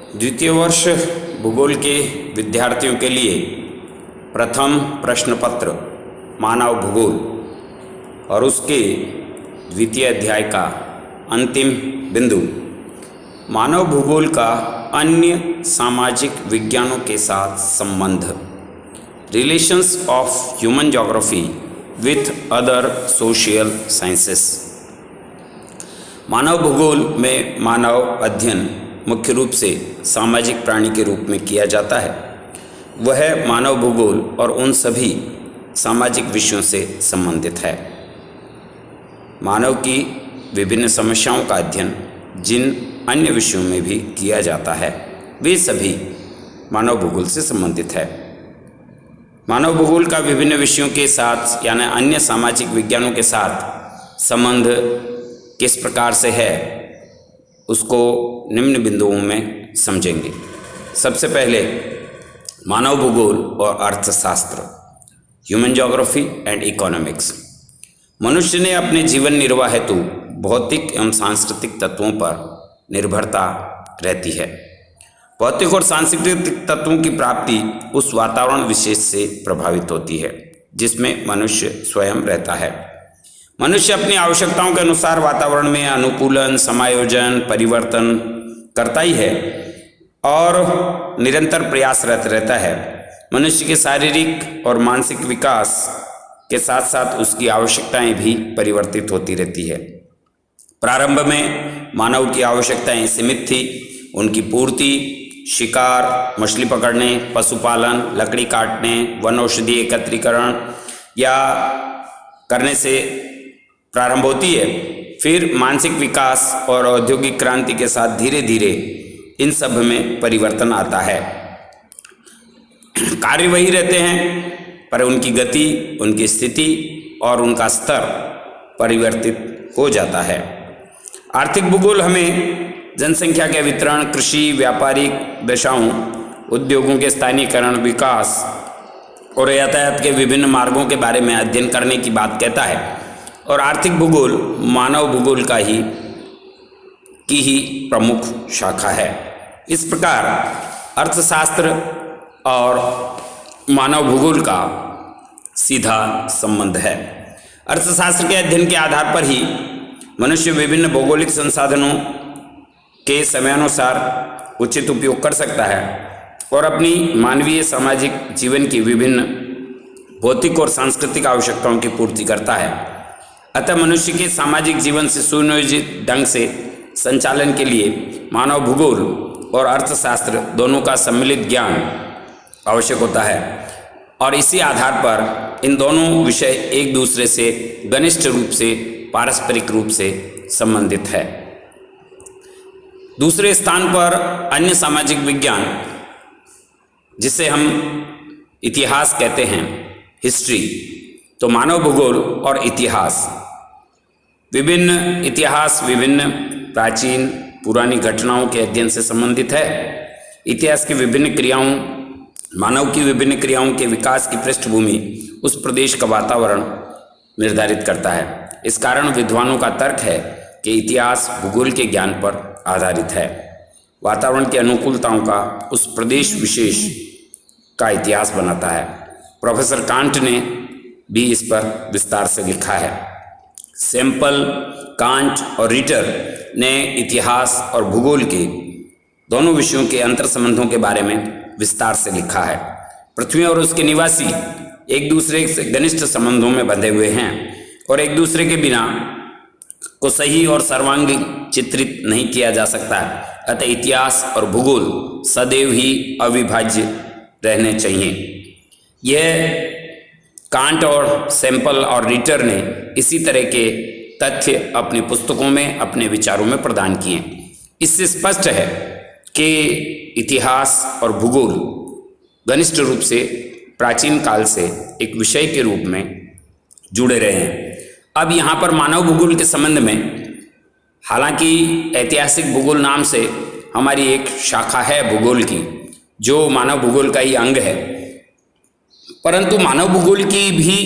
द्वितीय वर्ष भूगोल के विद्यार्थियों के लिए प्रथम प्रश्न पत्र मानव भूगोल और उसके द्वितीय अध्याय का अंतिम बिंदु मानव भूगोल का अन्य सामाजिक विज्ञानों के साथ संबंध, relations of human geography with other social sciences. मानव भूगोल में मानव अध्ययन मुख्य रूप से सामाजिक प्राणी के रूप में किया जाता है। वह मानव भूगोल और उन सभी सामाजिक विषयों से संबंधित है। मानव की विभिन्न समस्याओं का अध्ययन जिन अन्य विषयों में भी किया जाता है वे सभी मानव भूगोल से संबंधित है। मानव भूगोल का विभिन्न विषयों के साथ यानी अन्य सामाजिक विज्ञानों के साथ संबंध किस प्रकार से है उसको निम्न बिंदुओं में समझेंगे। सबसे पहले मानव भूगोल और अर्थशास्त्र, ह्यूमन ज्योग्राफी एंड इकोनॉमिक्स। मनुष्य ने अपने जीवन निर्वाह हेतु भौतिक एवं सांस्कृतिक तत्वों पर निर्भरता रहती है। भौतिक और सांस्कृतिक तत्वों की प्राप्ति उस वातावरण विशेष से प्रभावित होती है जिसमें मनुष्य स्वयं रहता है। मनुष्य अपनी आवश्यकताओं के अनुसार वातावरण में अनुकूलन, समायोजन, परिवर्तन करता ही है और निरंतर प्रयासरत रहता है। मनुष्य के शारीरिक और मानसिक विकास के साथ साथ उसकी आवश्यकताएं भी परिवर्तित होती रहती है। प्रारंभ में मानव की आवश्यकताएं सीमित थी। उनकी पूर्ति शिकार, मछली पकड़ने, पशुपालन, लकड़ी काटने, वन औषधि एकत्रीकरण या करने से प्रारंभ होती है। फिर मानसिक विकास और औद्योगिक क्रांति के साथ धीरे धीरे इन सब में परिवर्तन आता है। कार्य वही रहते हैं पर उनकी गति, उनकी स्थिति और उनका स्तर परिवर्तित हो जाता है। आर्थिक भूगोल हमें जनसंख्या के वितरण, कृषि, व्यापारिक दशाओं, उद्योगों के स्थानीयकरण, विकास और यातायात के विभिन्न मार्गों के बारे में अध्ययन करने की बात कहता है। और आर्थिक भूगोल मानव भूगोल की ही प्रमुख शाखा है। इस प्रकार अर्थशास्त्र और मानव भूगोल का सीधा संबंध है। अर्थशास्त्र के अध्ययन के आधार पर ही मनुष्य विभिन्न भौगोलिक संसाधनों के समयानुसार उचित उपयोग कर सकता है और अपनी मानवीय सामाजिक जीवन की विभिन्न भौतिक और सांस्कृतिक आवश्यकताओं की पूर्ति करता है। अतः मनुष्य के सामाजिक जीवन से सुनियोजित ढंग से संचालन के लिए मानव भूगोल और अर्थशास्त्र दोनों का सम्मिलित ज्ञान आवश्यक होता है और इसी आधार पर इन दोनों विषय एक दूसरे से घनिष्ठ रूप से, पारस्परिक रूप से संबंधित है। दूसरे स्थान पर अन्य सामाजिक विज्ञान जिसे हम इतिहास कहते हैं, हिस्ट्री। तो मानव भूगोल और इतिहास, विभिन्न प्राचीन पुरानी घटनाओं के अध्ययन से संबंधित है। इतिहास की विभिन्न क्रियाओं, मानव की विभिन्न क्रियाओं के विकास की पृष्ठभूमि उस प्रदेश का वातावरण निर्धारित करता है। इस कारण विद्वानों का तर्क है कि इतिहास भूगोल के ज्ञान पर आधारित है। वातावरण की अनुकूलताओं का उस प्रदेश विशेष का इतिहास बनाता है। प्रोफेसर कांट ने भी इस पर विस्तार से लिखा है। सैंपल, कांट और रिटर ने इतिहास और भूगोल के दोनों विषयों के अंतर संबंधों के बारे में विस्तार से लिखा है। पृथ्वी और उसके निवासी एक दूसरे से घनिष्ठ संबंधों में बंधे हुए हैं और एक दूसरे के बिना को सही और सर्वांगीण चित्रित नहीं किया जा सकता है। अतः इतिहास और भूगोल सदैव ही अविभाज्य रहने चाहिए। यह कांट और सैंपल और रिटर ने इसी तरह के तथ्य अपनी पुस्तकों में, अपने विचारों में प्रदान किए। इससे स्पष्ट है कि इतिहास और भूगोल घनिष्ठ रूप से प्राचीन काल से एक विषय के रूप में जुड़े रहे हैं। अब यहाँ पर मानव भूगोल के संबंध में, हालांकि ऐतिहासिक भूगोल नाम से हमारी एक शाखा है भूगोल की जो मानव भूगोल का ही अंग है, परंतु मानव भूगोल की भी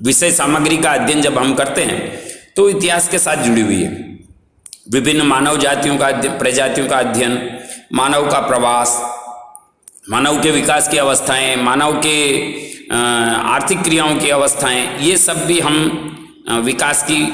विषय सामग्री का अध्ययन जब हम करते हैं तो इतिहास के साथ जुड़ी हुई है। विभिन्न मानव जातियों का प्रजातियों का अध्ययन, मानव का प्रवास, मानव के विकास की अवस्थाएं, मानव के आर्थिक क्रियाओं की अवस्थाएं, ये सब भी हम विकास की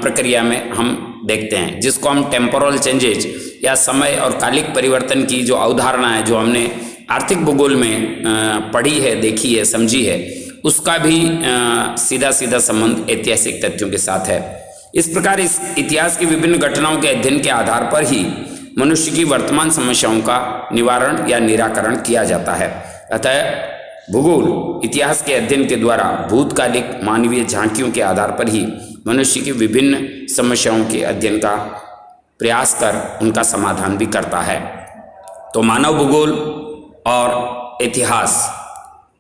प्रक्रिया में हम देखते हैं, जिसको हम टेम्पोरल चेंजेज या समय और कालिक परिवर्तन की जो अवधारणा है, जो हमने आर्थिक भूगोल में पढ़ी है, देखी है, समझी है, उसका भी सीधा सीधा संबंध ऐतिहासिक तथ्यों के साथ है। इस प्रकार इस इतिहास की विभिन्न घटनाओं के अध्ययन के आधार पर ही मनुष्य की वर्तमान समस्याओं का निवारण या निराकरण किया जाता है। अतः भूगोल इतिहास के अध्ययन के द्वारा भूतकालिक मानवीय झांकियों के आधार पर ही मनुष्य की विभिन्न समस्याओं के अध्ययन का प्रयास कर उनका समाधान भी करता है। तो मानव भूगोल और इतिहास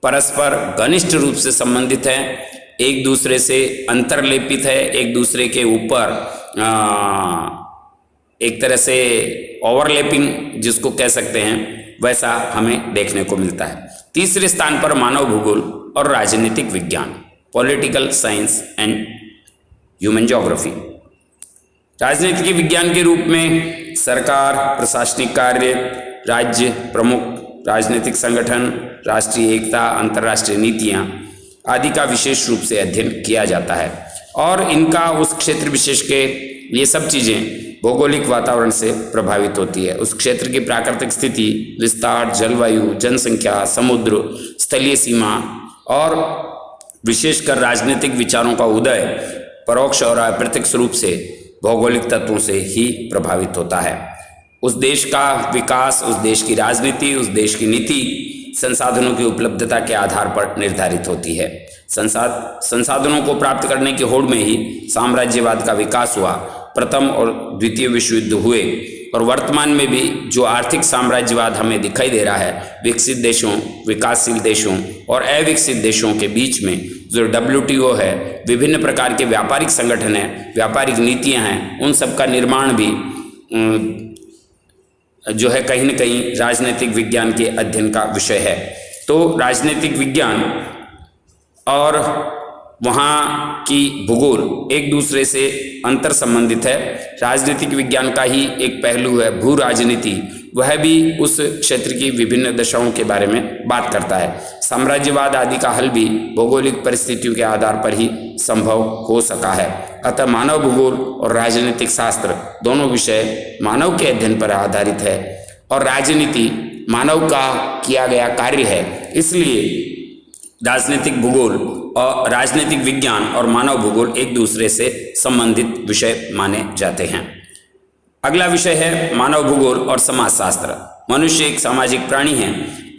परस्पर घनिष्ठ रूप से संबंधित है, एक दूसरे से अंतर्लेपित है, एक दूसरे के ऊपर एक तरह से ओवरलैपिंग जिसको कह सकते हैं, वैसा हमें देखने को मिलता है। तीसरे स्थान पर मानव भूगोल और राजनीतिक विज्ञान, political science and human geography. राजनीतिक विज्ञान के रूप में सरकार, प्रशासनिक कार्य, राज्य प्रमुख, राजनीतिक संगठन, राष्ट्रीय एकता, अंतर्राष्ट्रीय नीतियां आदि का विशेष रूप से अध्ययन किया जाता है और इनका उस क्षेत्र विशेष के ये सब चीज़ें भौगोलिक वातावरण से प्रभावित होती है। उस क्षेत्र की प्राकृतिक स्थिति, विस्तार, जलवायु, जनसंख्या, समुद्र, स्थलीय सीमा और विशेषकर राजनीतिक विचारों का उदय परोक्ष और अप्रत्यक्ष रूप से भौगोलिक तत्वों से ही प्रभावित होता है। उस देश का विकास, उस देश की राजनीति, उस देश की नीति संसाधनों की उपलब्धता के आधार पर निर्धारित होती है। संसाधनों को प्राप्त करने की होड़ में ही साम्राज्यवाद का विकास हुआ, प्रथम और द्वितीय विश्व युद्ध हुए और वर्तमान में भी जो आर्थिक साम्राज्यवाद हमें दिखाई दे रहा है, विकसित देशों, विकासशील देशों और अविकसित देशों के बीच में जो WTO है, विभिन्न प्रकार के व्यापारिक संगठन हैं, व्यापारिक नीतियां हैं, उन सब का निर्माण भी जो है कहीं न कहीं राजनीतिक विज्ञान के अध्ययन का विषय है। तो राजनीतिक विज्ञान और वहाँ की भूगोल एक दूसरे से अंतर संबंधित है। राजनीतिक विज्ञान का ही एक पहलू है भू राजनीति, वह भी उस क्षेत्र की विभिन्न दशाओं के बारे में बात करता है। साम्राज्यवाद आदि का हल भी भौगोलिक परिस्थितियों के आधार पर ही संभव हो सका है। अतः मानव भूगोल और राजनीतिक शास्त्र दोनों विषय मानव के अध्ययन पर आधारित है और राजनीति मानव का किया गया कार्य है। इसलिए राजनीतिक भूगोल और राजनीतिक विज्ञान और मानव भूगोल एक दूसरे से संबंधित विषय माने जाते हैं। अगला विषय है मानव भूगोल और समाजशास्त्र। मनुष्य एक सामाजिक प्राणी है,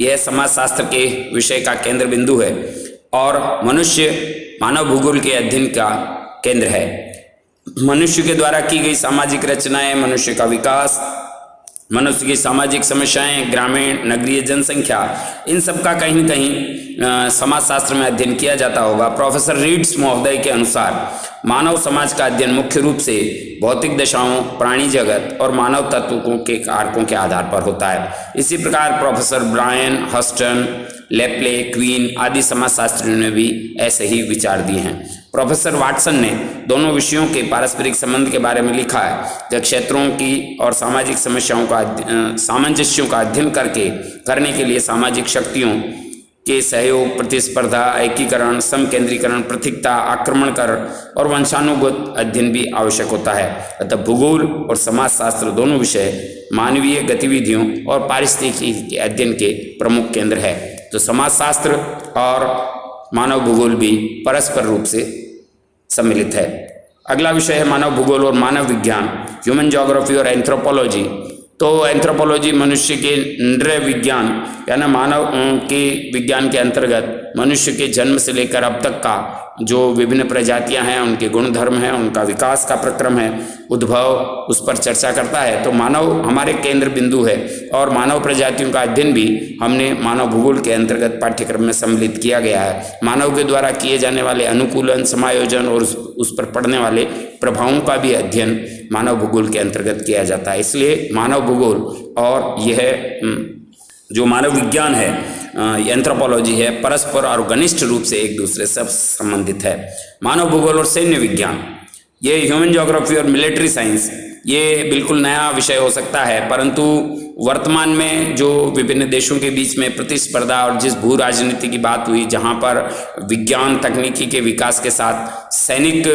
यह समाजशास्त्र के विषय का केंद्र बिंदु है और मनुष्य मानव भूगोल के अध्ययन का केंद्र है। मनुष्य के द्वारा की गई सामाजिक रचनाएं, मनुष्य का विकास, मनुष्य की सामाजिक समस्याएं, ग्रामीण नगरीय जनसंख्या, इन सब का कहीं न कहीं समाजशास्त्र में अध्ययन किया जाता होगा। प्रोफेसर रीड्स महोदय के अनुसार मानव समाज का अध्ययन मुख्य रूप से भौतिक दशाओं, प्राणी जगत और मानव तत्वों के कारकों के आधार पर होता है। इसी प्रकार प्रोफेसर ब्रायन, हस्टन, लेप्ले, क्वीन आदि समाजशास्त्रियों ने भी ऐसे ही विचार दिए हैं। प्रोफेसर वाटसन ने दोनों विषयों के पारस्परिक संबंध के बारे में लिखा है कि क्षेत्रों की और सामाजिक समस्याओं का सामंजस्यों का अध्ययन करने के लिए सामाजिक शक्तियों के सहयोग, प्रतिस्पर्धा, एकीकरण, समकेंद्रीकरण, पृथकता, आक्रमणकर और वंशानुगत अध्ययन भी आवश्यक होता है। अतः भूगोल और समाजशास्त्र दोनों विषय मानवीय गतिविधियों और पारिस्थितिकी अध्ययन के प्रमुख केंद्र है। तो समाजशास्त्र और मानव भूगोल भी परस्पर रूप से सम्मिलित है। अगला विषय है मानव भूगोल और मानव विज्ञान, ह्यूमन ज्योग्राफी और एंथ्रोपोलॉजी। तो एंथ्रोपोलॉजी मनुष्य के नृ विज्ञान यानी मानव के विज्ञान के अंतर्गत मनुष्य के जन्म से लेकर अब तक का जो विभिन्न प्रजातियां हैं, उनके गुणधर्म हैं, उनका विकास का प्रक्रम है, उद्भव, उस पर चर्चा करता है। तो मानव हमारे केंद्र बिंदु है और मानव प्रजातियों का अध्ययन भी हमने मानव भूगोल के अंतर्गत पाठ्यक्रम में सम्मिलित किया गया है। मानव के द्वारा किए जाने वाले अनुकूलन, समायोजन और उस पर पड़ने वाले प्रभावों का भी अध्ययन मानव भूगोल के अंतर्गत किया जाता है। इसलिए मानव भूगोल और यह जो मानव विज्ञान है, एंथ्रोपोलॉजी है, परस्पर और घनिष्ठ रूप से एक दूसरे से संबंधित है। मानव भूगोल और सैन्य विज्ञान, ये ह्यूमन ज्योग्राफी और मिलिट्री साइंस, ये बिल्कुल नया विषय हो सकता है, परंतु वर्तमान में जो विभिन्न देशों के बीच में प्रतिस्पर्धा और जिस भू राजनीति की बात हुई, जहां पर विज्ञान तकनीकी के विकास के साथ सैनिक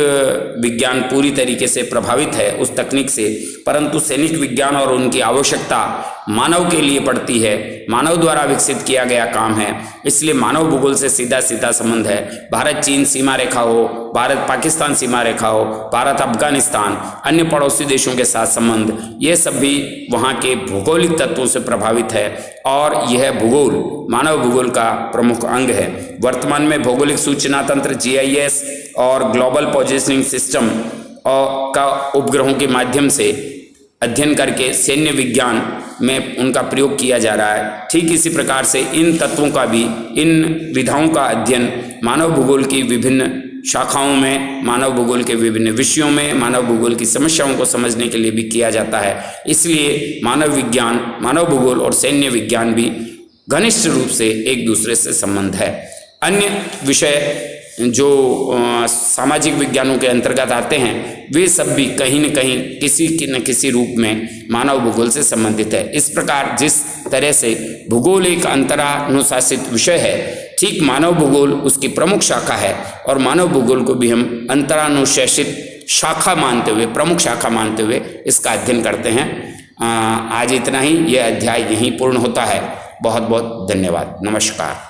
विज्ञान पूरी तरीके से प्रभावित है उस तकनीक से, परंतु सैनिक विज्ञान और उनकी आवश्यकता मानव के लिए पड़ती है, मानव द्वारा विकसित किया गया काम है, इसलिए मानव भूगोल से सीधा सीधा संबंध है। भारत चीन सीमा रेखा हो, भारत पाकिस्तान सीमा रेखा हो, भारत अफगानिस्तान, अन्य पड़ोसी देशों के साथ संबंध, ये सब भी वहाँ के भौगोलिक तत्वों से प्रभावित है और यह भूगोल मानव भूगोल का प्रमुख अंग है। वर्तमान में भौगोलिक सूचना तंत्र GIS और ग्लोबल पोजिशनिंग सिस्टम का उपग्रहों के माध्यम से अध्ययन करके सैन्य विज्ञान में उनका प्रयोग किया जा रहा है। ठीक इसी प्रकार से इन तत्वों का भी, इन विधाओं का अध्ययन मानव भूगोल की विभिन्न शाखाओं में, मानव भूगोल के विभिन्न विषयों में, मानव भूगोल की समस्याओं को समझने के लिए भी किया जाता है। इसलिए मानव विज्ञान, मानव भूगोल और सैन्य विज्ञान भी घनिष्ठ रूप से एक दूसरे से संबंध है। अन्य विषय जो सामाजिक विज्ञानों के अंतर्गत आते हैं, वे सब भी कहीं न कहीं किसी न किसी रूप में मानव भूगोल से संबंधित है। इस प्रकार जिस तरह से भूगोल एक अंतरानुशासित विषय है, ठीक मानव भूगोल उसकी प्रमुख शाखा है और मानव भूगोल को भी हम अंतरानुशासित शाखा मानते हुए, प्रमुख शाखा मानते हुए इसका अध्ययन करते हैं। आज इतना ही, यह अध्याय यहीं पूर्ण होता है। बहुत बहुत धन्यवाद। नमस्कार।